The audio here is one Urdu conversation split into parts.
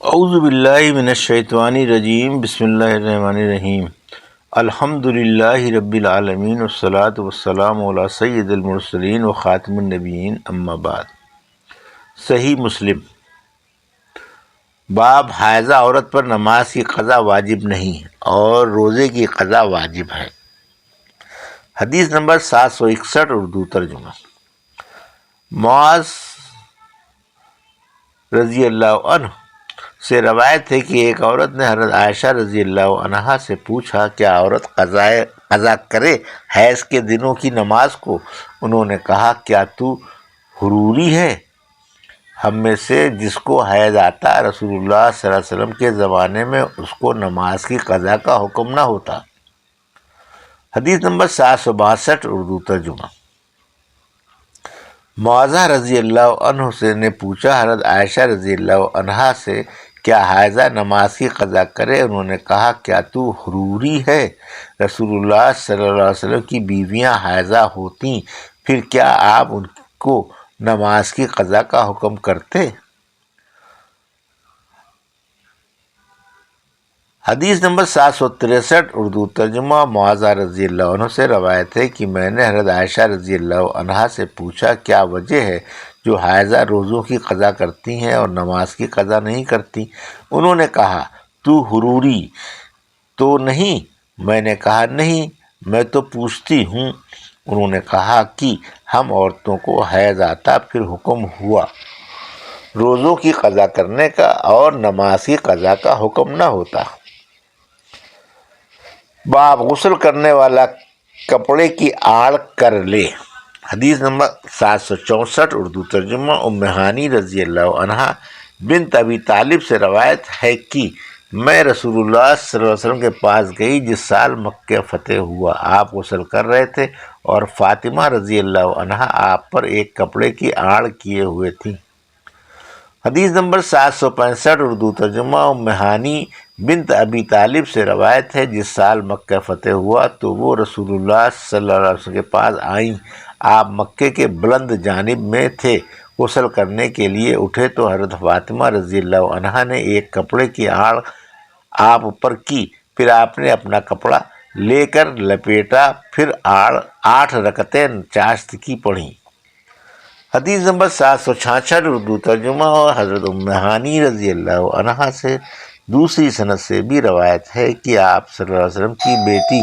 اعوذ باللہ من الشیطان الرجیم، بسم اللہ الرحمن الرحیم۔ الحمد للہ رب العالمین، والصلاة والسلام علی سید المرسلین و خاتم النبیین، اما بعد۔ صحیح مسلم۔ باب حائضہ عورت پر نماز کی قضا واجب نہیں اور روزے کی قضا واجب ہے۔ حدیث نمبر 761، اردو ترجمہ۔ معاذ رضی اللہ عنہ سے روایت ہے کہ ایک عورت نے حضرت عائشہ رضی اللہ عنہا سے پوچھا، کیا عورت قضا کرے حیض کے دنوں کی نماز کو؟ انہوں نے کہا، کیا تو حروری ہے؟ ہم میں سے جس کو حیض آتا رسول اللہ صلی اللہ علیہ وسلم کے زمانے میں اس کو نماز کی قضا کا حکم نہ ہوتا۔ حدیث نمبر 762، اردو ترجمہ۔ معاذہ رضی اللہ عنہ سے نے پوچھا حضرت عائشہ رضی اللہ عنہا سے، کیا حائضہ نماز کی قضا کرے؟ انہوں نے کہا، کیا تو حروری ہے؟ رسول اللہ صلی اللہ علیہ وسلم کی بیویاں حائضہ ہوتیں، پھر کیا آپ ان کو نماز کی قضا کا حکم کرتے؟ حدیث نمبر 763، اردو ترجمہ۔ معاذہ رضی اللہ عنہ سے روایت ہے کہ میں نے حضرت عائشہ رضی اللہ عنہا سے پوچھا، کیا وجہ ہے جو حائضہ روزوں کی قضا کرتی ہیں اور نماز کی قضا نہیں کرتی؟ انہوں نے کہا، تو حروری تو نہیں؟ میں نے کہا، نہیں، میں تو پوچھتی ہوں۔ انہوں نے کہا کہ ہم عورتوں کو حیض آتا، پھر حکم ہوا روزوں کی قضا کرنے کا اور نماز کی قضا کا حکم نہ ہوتا۔ باب غسل کرنے والا کپڑے کی آڑ کر لے۔ حدیث نمبر 764، اردو ترجمہ۔ ام ہانی رضی اللہ عنہا بنت ابی طالب سے روایت ہے کہ میں رسول اللہ صلی اللہ علیہ وسلم کے پاس گئی جس سال مکہ فتح ہوا۔ آپ غسل کر رہے تھے اور فاطمہ رضی اللہ عنہا آپ پر ایک کپڑے کی آڑ کیے ہوئے تھیں۔ حدیث نمبر 765، اردو ترجمہ۔ ام ہانی بنت ابی طالب سے روایت ہے جس سال مکہ فتح ہوا تو وہ رسول اللہ صلی اللہ علیہ وسلم کے پاس آئیں۔ آپ مکے کے بلند جانب میں تھے، غسل کرنے کے لیے اٹھے تو حضرت فاطمہ رضی اللہ عنہا نے ایک کپڑے کی آڑ آپ پر کی، پھر آپ نے اپنا کپڑا لے کر لپیٹا، پھر 8 رکعتیں چاشت کی پڑھیں۔ حدیث نمبر 766، اردو ترجمہ۔ اور حضرت ام ہانی رضی اللہ عنہا سے دوسری سند سے بھی روایت ہے کہ آپ صلی اللہ علیہ وسلم کی بیٹی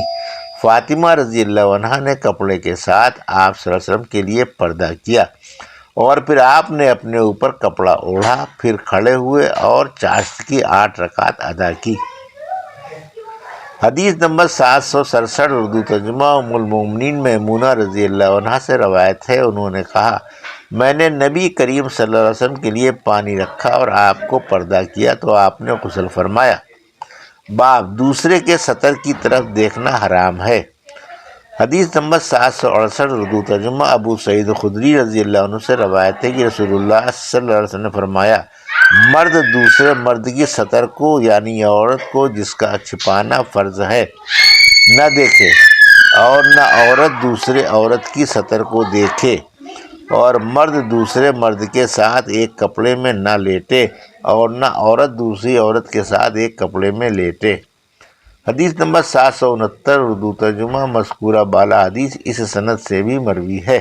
فاطمہ رضی اللہ عنہا نے کپڑے کے ساتھ آپ صلی اللہ علیہ وسلم کے لیے پردہ کیا اور پھر آپ نے اپنے اوپر کپڑا اوڑھا، پھر کھڑے ہوئے اور چاشت کی 8 رکعت ادا کی۔ حدیث نمبر 767، اردو ترجمہ۔ ام المومنین میمونہ رضی اللہ عنہا سے روایت ہے، انہوں نے کہا، میں نے نبی کریم صلی اللہ علیہ وسلم کے لیے پانی رکھا اور آپ کو پردہ کیا تو آپ نے غسل فرمایا۔ باب دوسرے کے سطر کی طرف دیکھنا حرام ہے۔ حدیث نمبر 768، اردو ترجمہ۔ ابو سعید خدری رضی اللہ عنہ سے روایت ہے کہ رسول اللہ صلی اللہ علیہ وسلم نے فرمایا، مرد دوسرے مرد کی سطر کو یعنی عورت کو جس کا چھپانا فرض ہے نہ دیکھے، اور نہ عورت دوسرے عورت کی سطر کو دیکھے، اور مرد دوسرے مرد کے ساتھ ایک کپڑے میں نہ لیٹے، اور نہ عورت دوسری عورت کے ساتھ ایک کپڑے میں لیٹے۔ حدیث نمبر 769، اردو ترجمہ۔ مذکورہ بالا حدیث اس سند سے بھی مروی ہے۔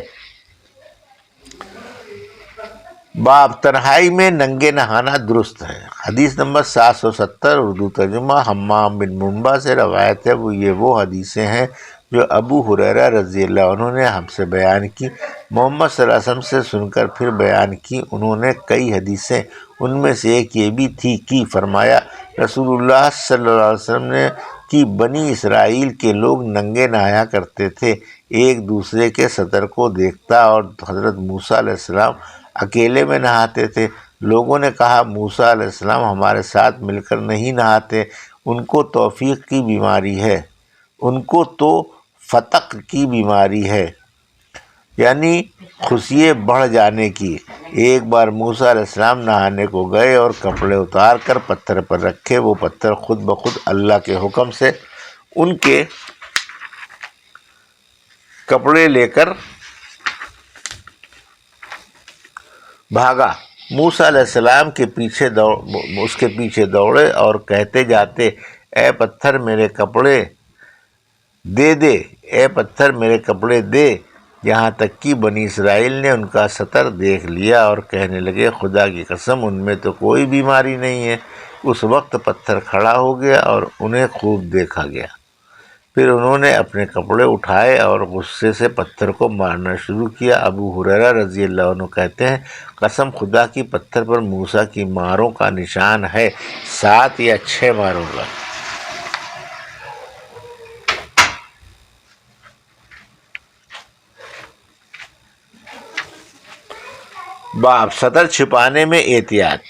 باب تنہائی میں ننگے نہانا درست ہے۔ حدیث نمبر 770، اردو ترجمہ۔ حمام بن منبع سے روایت ہے، وہ حدیثیں ہیں جو ابو ہریرہ رضی اللہ عنہ نے ہم سے بیان کی، محمد صلی اللہ علیہ وسلم سے سن کر پھر بیان کی۔ انہوں نے کئی حدیثیں، ان میں سے ایک یہ بھی تھی کہ فرمایا، رسول اللہ صلی اللہ علیہ وسلم نے کہ بنی اسرائیل کے لوگ ننگے نہایا کرتے تھے، ایک دوسرے کے سطر کو دیکھتا، اور حضرت موسیٰ علیہ السلام اکیلے میں نہاتے تھے۔ لوگوں نے کہا، موسیٰ علیہ السلام ہمارے ساتھ مل کر نہیں نہاتے، ان کو توفیق کی بیماری ہے، ان کو تو فتق کی بیماری ہے، یعنی خشیے بڑھ جانے کی۔ ایک بار موسیٰ علیہ السلام نہانے کو گئے اور کپڑے اتار کر پتھر پر رکھے، وہ پتھر خود بخود اللہ کے حکم سے ان کے کپڑے لے کر بھاگا۔ موسیٰ علیہ السلام اس کے پیچھے دوڑے اور کہتے جاتے، اے پتھر میرے کپڑے دے دے، اے پتھر میرے کپڑے دے، یہاں تک کہ بنی اسرائیل نے ان کا سطر دیکھ لیا اور کہنے لگے، خدا کی قسم ان میں تو کوئی بیماری نہیں ہے۔ اس وقت پتھر کھڑا ہو گیا اور انہیں خوب دیکھا گیا۔ پھر انہوں نے اپنے کپڑے اٹھائے اور غصے سے پتھر کو مارنا شروع کیا۔ ابو ہریرہ رضی اللہ عنہ کہتے ہیں، قسم خدا کی پتھر پر موسیٰ کی ماروں کا نشان ہے، 7 یا 6 ماروں کا۔ باب سطر چھپانے میں احتیاط۔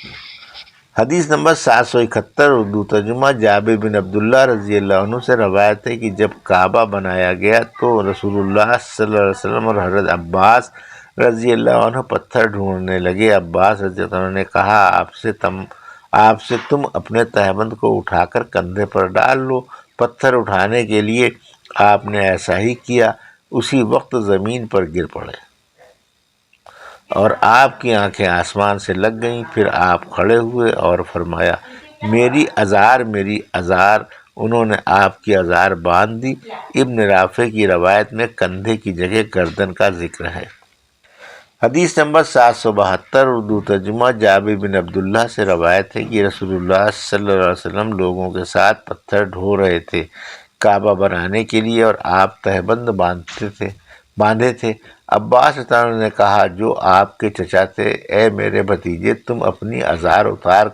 حدیث نمبر 771 اردو ترجمہ۔ جابر بن عبداللہ رضی اللہ عنہ سے روایت ہے کہ جب کعبہ بنایا گیا تو رسول اللہ صلی اللہ علیہ وسلم اور حضرت عباس رضی اللہ عنہ پتھر ڈھونڈنے لگے۔ عباس رضی اللہ عنہ نے کہا، آپ سے تم اپنے تہبند کو اٹھا کر کندھے پر ڈال لو۔ پتھر اٹھانے کے لیے آپ نے ایسا ہی کیا، اسی وقت زمین پر گر پڑے اور آپ کی آنکھیں آسمان سے لگ گئیں۔ پھر آپ کھڑے ہوئے اور فرمایا، میری ازار۔ انہوں نے آپ کی ازار باندھ دی۔ ابن رافع کی روایت میں کندھے کی جگہ گردن کا ذکر ہے۔ حدیث نمبر 772 اردو ترجمہ۔ جابر بن عبداللہ سے روایت ہے کہ رسول اللہ صلی اللہ علیہ وسلم لوگوں کے ساتھ پتھر ڈھو رہے تھے کعبہ بنانے کے لیے، اور آپ تہبند باندھے تھے۔ عباس رضی اللہ عنہ نے کہا، جو آپ کے چچا تھے، اے میرے بھتیجے، تم اپنی ازار اتار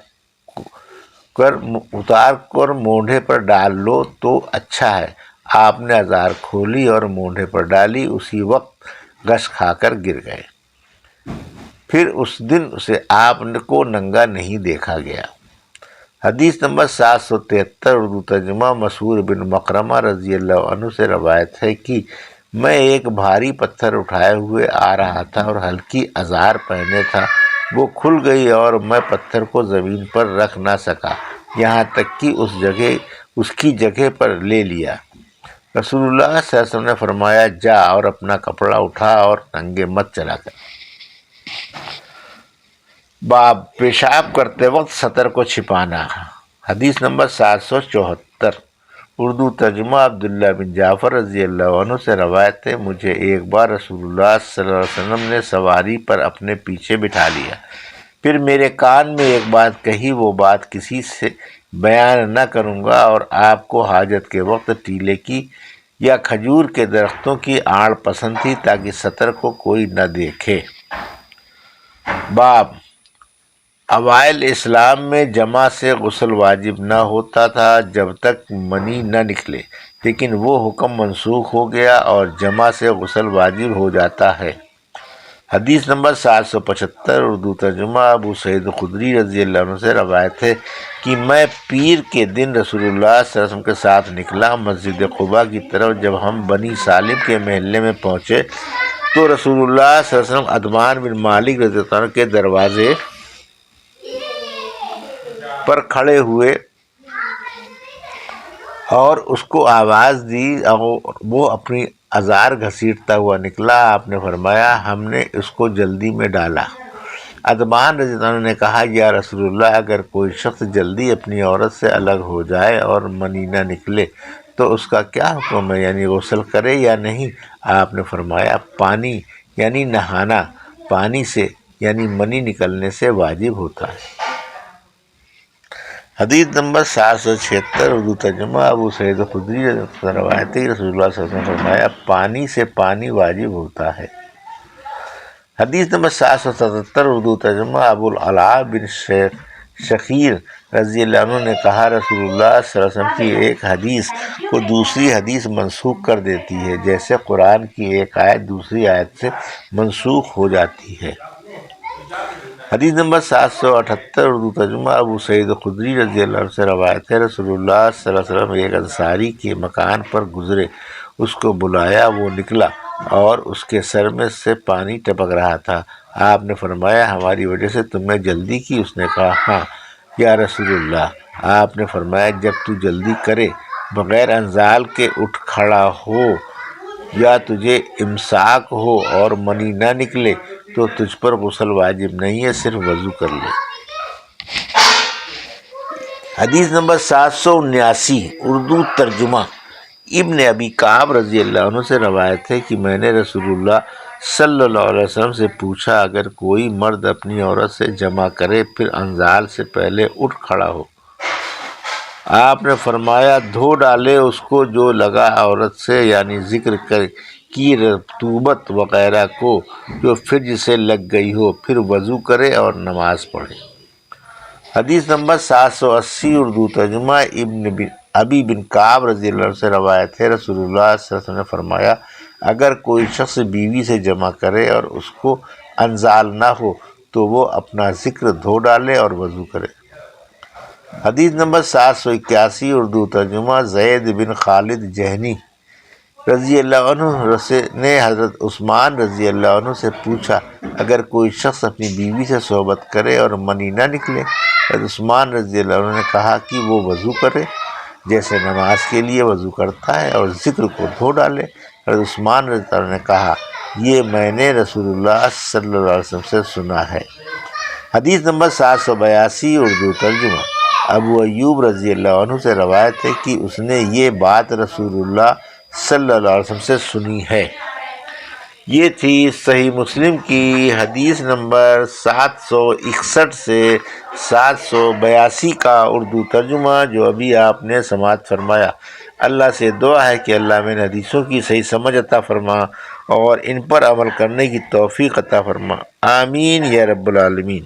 کر مونڈھے پر ڈال لو تو اچھا ہے۔ آپ نے ازار کھولی اور مونڈھے پر ڈالی، اسی وقت غش کھا کر گر گئے۔ پھر اس دن سے آپ کو ننگا نہیں دیکھا گیا۔ حدیث نمبر 773 اردو ترجمہ۔ مسعود بن مکرمہ رضی اللہ عنہ سے روایت ہے کہ میں ایک بھاری پتھر اٹھائے ہوئے آ رہا تھا اور ہلکی ازار پہنے تھا، وہ کھل گئی اور میں پتھر کو زمین پر رکھ نہ سکا، یہاں تک کہ اس کی جگہ پر لے لیا۔ رسول اللہ صلی اللہ علیہ وسلم نے فرمایا، جا اور اپنا کپڑا اٹھا اور ننگے مت چلا کر۔ باب پیشاب کرتے وقت سطر کو چھپانا۔ حدیث نمبر 774 اردو ترجمہ۔ عبداللہ بن جعفر رضی اللہ عنہ سے روایت ہے، مجھے ایک بار رسول اللہ صلی اللہ علیہ وسلم نے سواری پر اپنے پیچھے بٹھا لیا، پھر میرے کان میں ایک بات کہی، وہ بات کسی سے بیان نہ کروں گا، اور آپ کو حاجت کے وقت ٹیلے کی یا کھجور کے درختوں کی آڑ پسند تھی تاکہ سطر کو کوئی نہ دیکھے۔ باب اوائل اسلام میں جمع سے غسل واجب نہ ہوتا تھا جب تک منی نہ نکلے، لیکن وہ حکم منسوخ ہو گیا اور جمع سے غسل واجب ہو جاتا ہے۔ حدیث نمبر 775 اردو ترجمہ۔ ابو سعید خدری رضی اللہ عنہ سے روایت ہے کہ میں پیر کے دن رسول اللہ صلی اللہ علیہ وسلم کے ساتھ نکلا مسجد قباء کی طرف۔ جب ہم بنی سالم کے محلے میں پہنچے تو رسول اللہ صلی اللہ علیہ وسلم عدمان بن مالک رضی اللہ عنہ کے دروازے پر کھڑے ہوئے اور اس کو آواز دی، اور وہ اپنی ازار گھسیٹتا ہوا نکلا۔ آپ نے فرمایا، ہم نے اس کو جلدی میں ڈالا۔ عدمان رضی اللہ عنہ نے کہا، یا رسول اللہ، اگر کوئی شخص جلدی اپنی عورت سے الگ ہو جائے اور منی نہ نکلے تو اس کا کیا حکم ہے، یعنی غسل کرے یا نہیں؟ آپ نے فرمایا، پانی یعنی نہانا پانی سے یعنی منی نکلنے سے واجب ہوتا ہے۔ حدیث نمبر 776 اردو ترجمہ۔ ابو سعید خدری روایت ہے، رسول اللہ صلی اللہ علیہ وسلم نے فرمایا، پانی سے پانی واجب ہوتا ہے۔ حدیث نمبر 777 اردو ترجمہ۔ ابو العلاء بن شخیر رضی اللہ عنہ نے کہا، رسول اللہ صلی اللہ علیہ وسلم کی ایک حدیث کو دوسری حدیث منسوخ کر دیتی ہے، جیسے قرآن کی ایک آیت دوسری آیت سے منسوخ ہو جاتی ہے۔ حدیث نمبر 778 اردو ترجمہ۔ ابو سعید خدری رضی اللہ عنہ سے روایت ہے، رسول اللہ صلی اللہ علیہ وسلم ایک انصاری کے مکان پر گزرے، اس کو بلایا، وہ نکلا اور اس کے سر میں سے پانی ٹپک رہا تھا۔ آپ نے فرمایا، ہماری وجہ سے تم نے جلدی کی؟ اس نے کہا، ہاں یا رسول اللہ۔ آپ نے فرمایا، جب تو جلدی کرے بغیر انزال کے اٹھ کھڑا ہو یا تجھے امساک ہو اور منی نہ نکلے تو تجھ پر غسل واجب نہیں ہے، صرف وضو کر لے۔ حدیث نمبر 779 اردو ترجمہ۔ ابن ابی کعب رضی اللہ عنہ سے روایت ہے کہ میں نے رسول اللہ صلی اللہ علیہ وسلم سے پوچھا، اگر کوئی مرد اپنی عورت سے جمع کرے پھر انزال سے پہلے اٹھ کھڑا ہو، آپ نے فرمایا دھو ڈالے اس کو جو لگا عورت سے، یعنی ذکر کی رطوبت وغیرہ کو جو فرج سے لگ گئی ہو، پھر وضو کرے اور نماز پڑھے۔ حدیث نمبر 780 اردو ترجمہ۔ ابی بن کعب رضی اللہ عنہ سے روایت ہے، رسول اللہ صلی اللہ علیہ وسلم نے فرمایا اگر کوئی شخص بیوی سے جمع کرے اور اس کو انزال نہ ہو تو وہ اپنا ذکر دھو ڈالے اور وضو کرے۔ حدیث نمبر 781 اردو ترجمہ۔ زید بن خالد جہنی رضی اللہ عنہ نے حضرت عثمان رضی اللہ عنہ سے پوچھا، اگر کوئی شخص اپنی بیوی سے صحبت کرے اور منی نہ نکلے، حضرت عثمان رضی اللہ عنہ نے کہا کہ وہ وضو کرے جیسے نماز کے لیے وضو کرتا ہے اور ذکر کو دھو ڈالے۔ حضرت عثمان رضی اللہ عنہ نے کہا یہ میں نے رسول اللہ صلی اللہ علیہ وسلم سے سنا ہے۔ حدیث نمبر 782 اردو ترجمہ۔ ابو ایوب رضی اللہ عنہ سے روایت ہے کہ اس نے یہ بات رسول اللہ صلی اللہ علیہ وسلم سے سنی ہے۔ یہ تھی صحیح مسلم کی حدیث نمبر 761 سے 782 کا اردو ترجمہ جو ابھی آپ نے سماعت فرمایا۔ اللہ سے دعا ہے کہ اللہ میں حدیثوں کی صحیح سمجھ عطا فرما اور ان پر عمل کرنے کی توفیق عطا فرما، آمین یا رب العالمین۔